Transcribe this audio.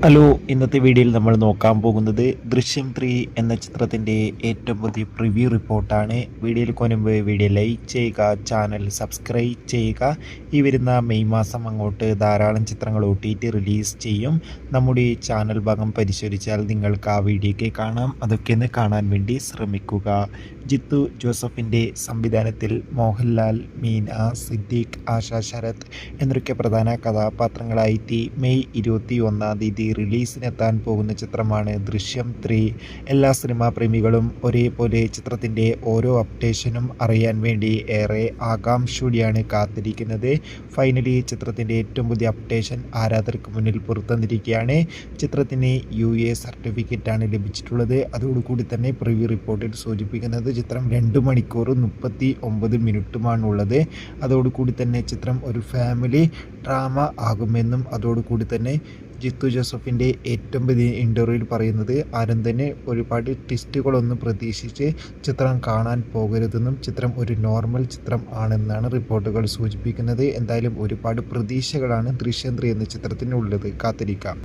Hello, ഇന്നത്തെ വീഡിയോയിൽ നമ്മൾ നോക്കാൻ പോകുന്നത് ദൃശ്യം 3 എന്ന ചിത്രത്തിൻ്റെ ഏറ്റവും പുതിയ പ്രിവ്യൂ റിപ്പോർട്ടാണ്. വീഡിയോയിൽ കൊനുമ്പ് വീഡിയോ ലൈക്ക് ചെയ്യുക, ചാനൽ സബ്സ്ക്രൈബ് ചെയ്യുക. ഈ വരുന്ന മെയ് മാസം അങ്ങോട്ട് ധാരാളം ചിത്രങ്ങൾ OTT റിലീസ് ചെയ്യും. നമ്മുടെ ഈ ചാനൽ ഭാഗം പരിശോധിച്ചാൽ നിങ്ങൾക്ക് ആ വീഡിയോയ്ക്ക് കാണാം. അതൊക്കെ ഒന്ന് കാണാൻ വേണ്ടി ശ്രമിക്കുക. ജിത്തു ജോസഫിൻ്റെ സംവിധാനത്തിൽ മോഹൻലാൽ, മീന, സിദ്ദീഖ്, ആശ ശരത് എന്നൊക്കെ പ്രധാന കഥാപാത്രങ്ങളായി മെയ് 21 റിലീസിനെത്താൻ പോകുന്ന ചിത്രമാണ് ദൃശ്യം 3. എല്ലാ സിനിമാ പ്രേമികളും ഒരേപോലെ ചിത്രത്തിൻ്റെ ഓരോ അപ്ഡേഷനും അറിയാൻ വേണ്ടി ഏറെ ആകാംക്ഷയോടെയാണ് കാത്തിരിക്കുന്നത്. ഫൈനലി ചിത്രത്തിൻ്റെ ഏറ്റവും പുതിയ അപ്ഡേഷൻ ആരാധകർക്ക് മുന്നിൽ പുറത്തുവന്നിരിക്കുകയാണ്. ചിത്രത്തിന് UA സർട്ടിഫിക്കറ്റാണ് ലഭിച്ചിട്ടുള്ളത്. അതോടുകൂടി തന്നെ പ്രിവ്യൂ റിപ്പോർട്ടിൽ സൂചിപ്പിക്കുന്നത് ചിത്രം 2 മണിക്കൂറും 39 മിനിറ്റുമാണുള്ളത്. അതോടുകൂടി തന്നെ ചിത്രം ഒരു ഫാമിലി ഡ്രാമ ആകുമെന്നും അതോടുകൂടി തന്നെ ജിത്തു ജോസഫിൻ്റെ ഏറ്റവും പുതിയ ഇൻ്റർവ്യൂവിൽ പറയുന്നത് ആരും തന്നെ ഒരുപാട് ട്വിസ്റ്റുകളൊന്നും പ്രതീക്ഷിച്ച് ചിത്രം കാണാൻ പോകരുതെന്നും ചിത്രം ഒരു നോർമൽ ചിത്രം ആണെന്നാണ് റിപ്പോർട്ടുകൾ സൂചിപ്പിക്കുന്നത്. എന്തായാലും ഒരുപാട് പ്രതീക്ഷകളാണ് ദൃശ്യം 3 എന്ന ചിത്രത്തിനുള്ളത്. കാത്തിരിക്കാം.